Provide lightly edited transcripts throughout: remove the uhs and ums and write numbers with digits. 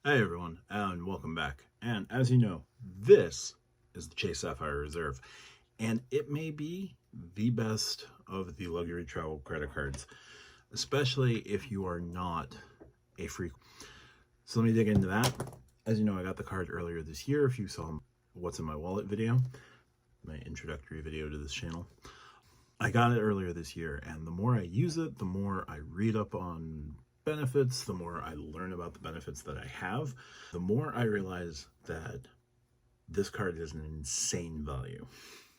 Hey everyone, and welcome back. And as you know, this is the Chase Sapphire Reserve, and it may be the best of the luxury travel credit cards, especially if you are not a freak. So let me dig into that. As you know, I got the card earlier this year. If you saw What's in My Wallet video, my introductory video to this channel, I got it earlier this year, and the more I use it, the more I read up on benefits, the more I learn about the benefits that I have, the more I realize that this card is an insane value.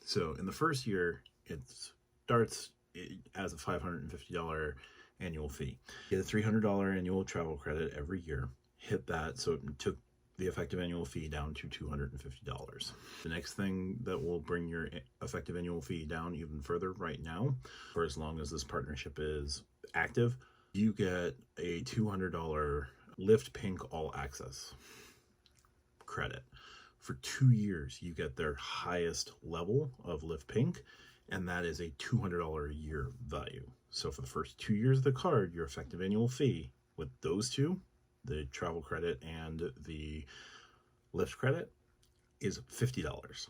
So in the first year, it starts as a $550 annual fee. You get a $300 annual travel credit every year. Hit that, so it took the effective annual fee down to $250. The next thing that will bring your effective annual fee down even further right now, for as long as this partnership is active, you get a $200 Lyft Pink All Access credit. For 2 years, you get their highest level of Lyft Pink, and that is a $200 a year value. So for the first 2 years of the card, your effective annual fee with those two, the travel credit and the Lyft credit, is $50.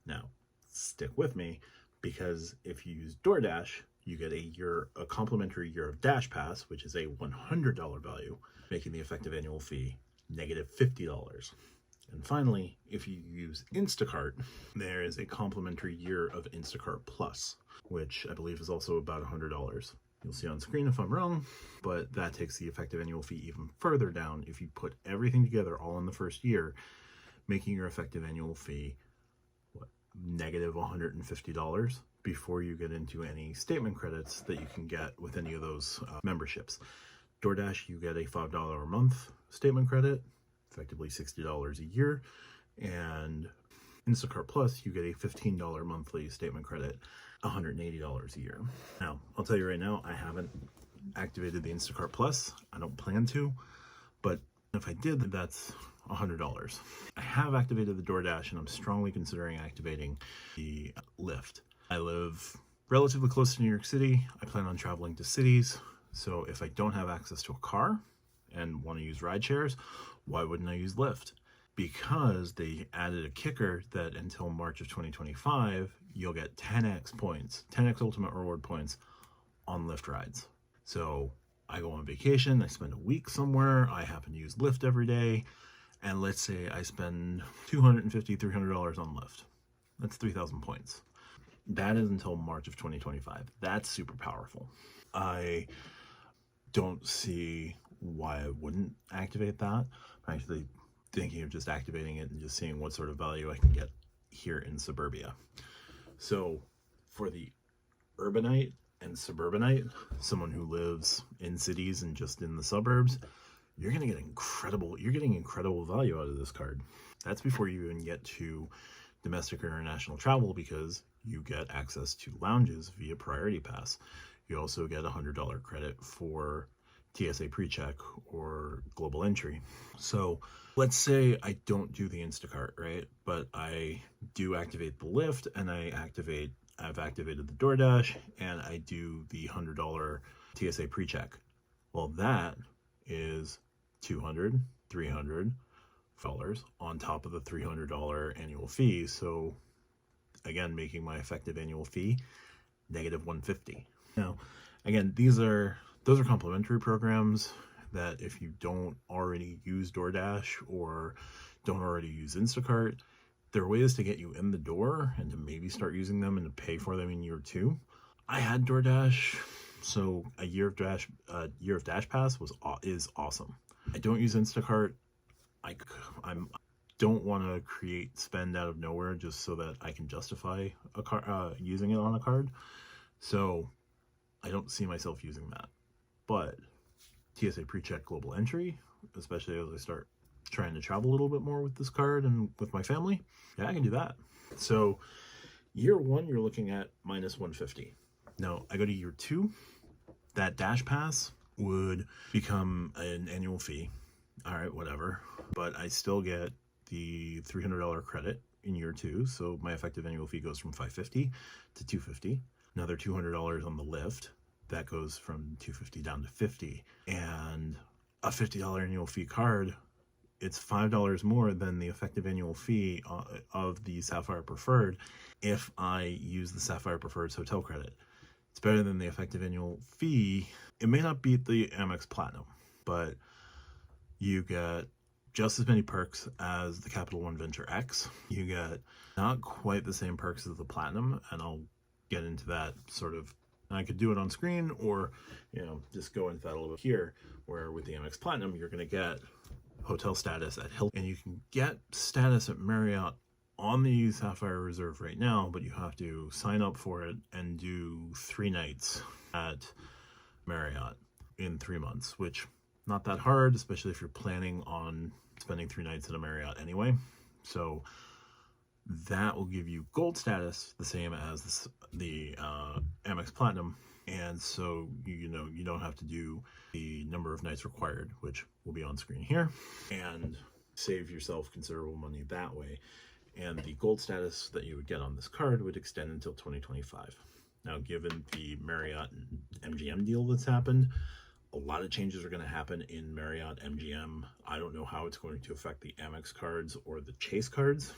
Now, stick with me, because if you use DoorDash, you get a complimentary year of Dash Pass, which is a $100 value, making the effective annual fee negative $50. And finally, if you use Instacart, there is a complimentary year of Instacart Plus, which I believe is also about $100. You'll see on screen if I'm wrong, but that takes the effective annual fee even further down if you put everything together all in the first year, making your effective annual fee negative $150 before you get into any statement credits that you can get with any of those memberships. DoorDash, you get a $5 a month statement credit, effectively $60 a year, and Instacart Plus, you get a $15 monthly statement credit, $180 a year. Now, I'll tell you right now, I haven't activated the Instacart Plus. I don't plan to, but if I did, that's $100. I have activated the DoorDash, and I'm strongly considering activating the Lyft. I live relatively close to New York City. I plan on traveling to cities, so if I don't have access to a car and want to use ride shares, why wouldn't I use Lyft? Because they added a kicker that until March of 2025, you'll get 10x points, 10x ultimate reward points on Lyft rides. So I go on vacation, I spend a week somewhere, I happen to use Lyft every day, and let's say I spend $250, $300 on Lyft. That's 3,000 points. That is until March of 2025. That's super powerful. I don't see why I wouldn't activate that. I'm actually thinking of just activating it and just seeing what sort of value I can get here in suburbia. So for the urbanite and suburbanite, someone who lives in cities and just in the suburbs, you're getting incredible value out of this card. That's before you even get to domestic or international travel, because you get access to lounges via Priority Pass. You also get a $100 credit for TSA PreCheck or Global Entry. So let's say I don't do the Instacart, right? But I do activate the Lyft, and I've activated the DoorDash, and I do the $100 TSA PreCheck. Well, that is $200, $300 on top of the $300 annual fee. So again, making my effective annual fee negative $150. Now, again, those are complimentary programs that if you don't already use DoorDash or don't already use Instacart, there are ways to get you in the door and to maybe start using them and to pay for them in year 2. I had DoorDash, so a year of Dash Pass is awesome. I don't use Instacart. I don't want to create spend out of nowhere just so that I can justify using it on a card. So I don't see myself using that. But TSA PreCheck Global Entry, especially as I start trying to travel a little bit more with this card and with my family, yeah, I can do that. So year 1, you're looking at minus $150. Now I go to year 2, that Dash Pass would become an annual fee. All right, whatever. But I still get the $300 credit in year 2. So my effective annual fee goes from $550 to $250. Another $200 on the Lyft. That goes from $250 down to $50. And a $50 annual fee card it's $5 more than the effective annual fee of the Sapphire Preferred if I use the Sapphire Preferred's hotel credit. It's better than the effective annual fee. It may not beat the Amex Platinum, but you get just as many perks as the Capital One Venture X. You get not quite the same perks as the Platinum, and I'll get into that sort of. I could do it on screen, or just go into that a little bit here, where with the Amex Platinum, you're going to get hotel status at Hilton, and you can get status at Marriott on the Sapphire Reserve right now, but you have to sign up for it and do 3 nights at Marriott in 3 months, which not that hard, especially if you're planning on spending 3 nights at a Marriott anyway. So that will give you gold status, the same as the Amex Platinum, and so you don't have to do the number of nights required, which will be on screen here, and save yourself considerable money that way. And the gold status that you would get on this card would extend until 2025. Now, given the Marriott and MGM deal that's happened, a lot of changes are going to happen in Marriott MGM. I don't know how it's going to affect the Amex cards or the Chase cards,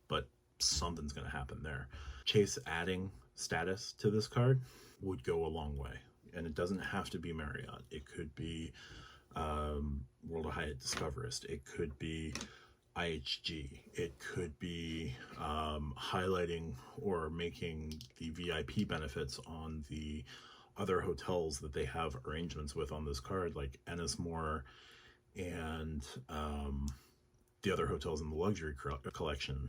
but something's going to happen there. Chase adding status to this card would go a long way, and it doesn't have to be Marriott. It could be World of Hyatt Discoverist. It could be IHG. It could be highlighting or making the VIP benefits on the other hotels that they have arrangements with on this card, like Ennismore and the other hotels in the luxury collection,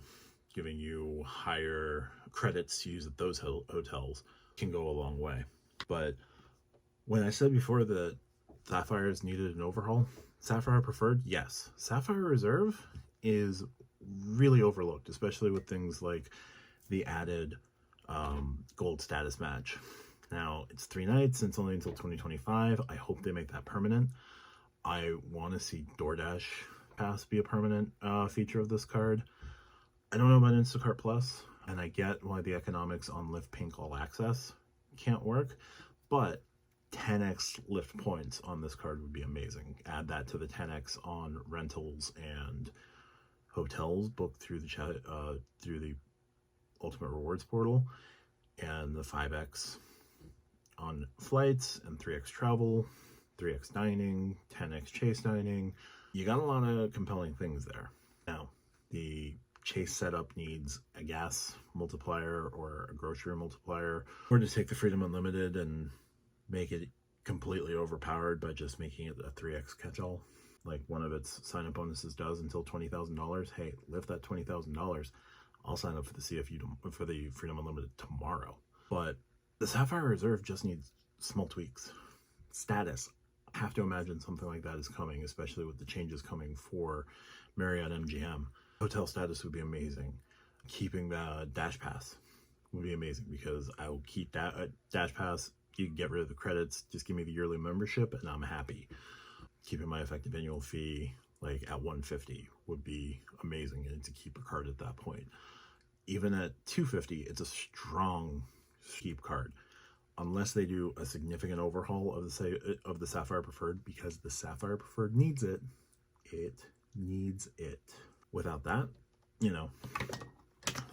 giving you higher credits to use at those hotels can go a long way. But when I said before that Sapphires needed an overhaul, Sapphire Preferred, yes. Sapphire Reserve is really overlooked, especially with things like the added gold status match. Now, it's 3 nights, and it's only until 2025. I hope they make that permanent. I want to see DoorDash Pass be a permanent feature of this card. I don't know about Instacart Plus, and I get why the economics on Lyft Pink All Access can't work, but 10x Lyft points on this card would be amazing. Add that to the 10x on rentals and hotels booked through the Ultimate Rewards portal, and the 5x on flights, and 3x travel, 3x dining, 10x Chase dining. You got a lot of compelling things there. Now, the Chase setup needs a gas multiplier or a grocery multiplier, or to take the Freedom Unlimited and make it completely overpowered by just making it a 3x catch-all, like one of its sign-up bonuses does, until $20,000. Hey, lift that $20,000. I'll sign up for the CFU for the Freedom Unlimited tomorrow. But the Sapphire Reserve just needs small tweaks. Status, I have to imagine something like that is coming, especially with the changes coming for Marriott MGM. Hotel status would be amazing. Keeping the Dash Pass would be amazing, because I will keep that Dash Pass. You can get rid of the credits, just give me the yearly membership, and I'm happy. Keeping my effective annual fee like at $150 would be amazing, and to keep a card at that point. Even at $250, it's a strong keep card, unless they do a significant overhaul of the Sapphire Preferred, because the Sapphire Preferred needs it. It needs it. Without that,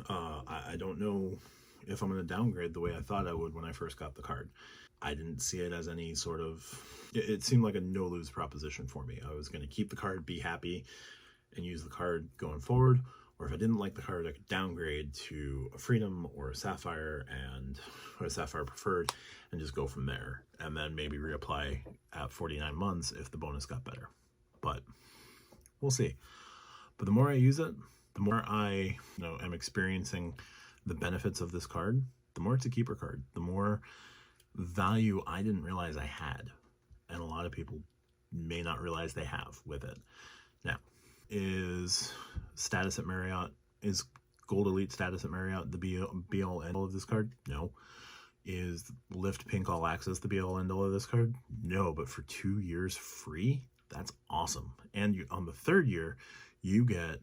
I don't know if I'm going to downgrade the way I thought I would when I first got the card. I didn't see it as any sort of, it seemed like a no-lose proposition for me. I was going to keep the card, be happy, and use the card going forward. Or if I didn't like the card, I could downgrade to a Freedom or a Sapphire or a Sapphire Preferred, and just go from there. And then maybe reapply at 49 months if the bonus got better. But we'll see. But the more I use it, the more I am experiencing the benefits of this card, the more it's a keeper card, the more value I didn't realize I had. And a lot of people may not realize they have with it. Now, is status at Marriott, is Gold Elite status at Marriott the be all end all of this card? No. Is Lyft Pink All Access the be all end all of this card? No, but for 2 years free, that's awesome. And on the 3rd year, you get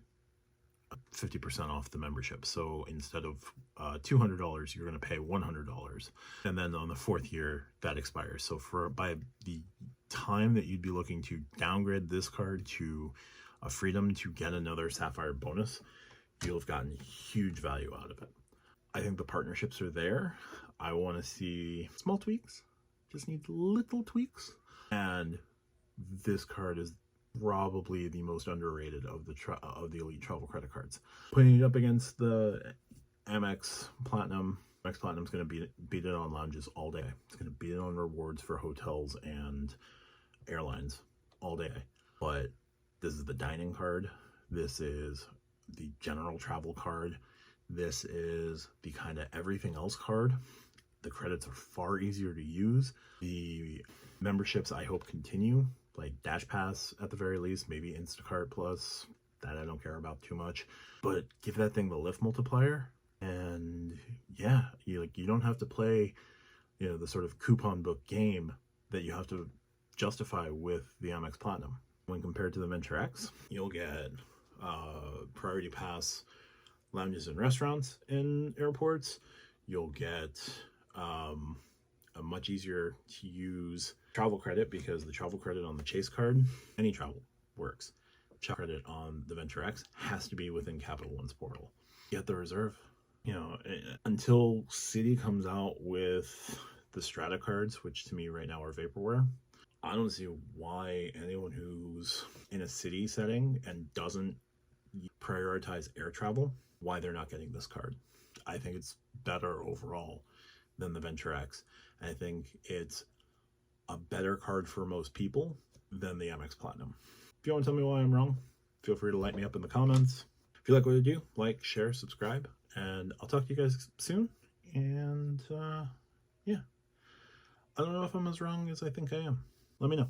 50% off the membership. So instead of $200, you're going to pay $100. And then on the 4th year, that expires. So by the time that you'd be looking to downgrade this card to a freedom to get another Sapphire bonus, you'll have gotten huge value out of it. I think the partnerships are there. I want to see small tweaks, just need little tweaks. And this card is probably the most underrated of the elite travel credit cards. Putting it up against the Amex Platinum. Amex Platinum is going to beat it on lounges all day. It's going to beat it on rewards for hotels and airlines all day. But this is the dining card. This is the general travel card. This is the kind of everything else card. The credits are far easier to use. The memberships I hope continue, like Dash Pass at the very least, maybe Instacart Plus. That I don't care about too much. But give that thing the lift multiplier. And yeah, you don't have to play, the sort of coupon book game that you have to justify with the Amex Platinum. When compared to the Venture X, you'll get priority pass lounges and restaurants in airports. You'll get a much easier to use travel credit, because the travel credit on the Chase card, any travel works. Travel credit on the Venture X has to be within Capital One's portal. Get the reserve. Until Citi comes out with the Strata cards, which to me right now are vaporware, I don't see why anyone who's in a city setting and doesn't prioritize air travel, why they're not getting this card. I think it's better overall than the Venture X. I think it's a better card for most people than the Amex Platinum. If you want to tell me why I'm wrong, feel free to light me up in the comments. If you like what I do, like, share, subscribe, and I'll talk to you guys soon. And yeah, I don't know if I'm as wrong as I think I am. Let me know.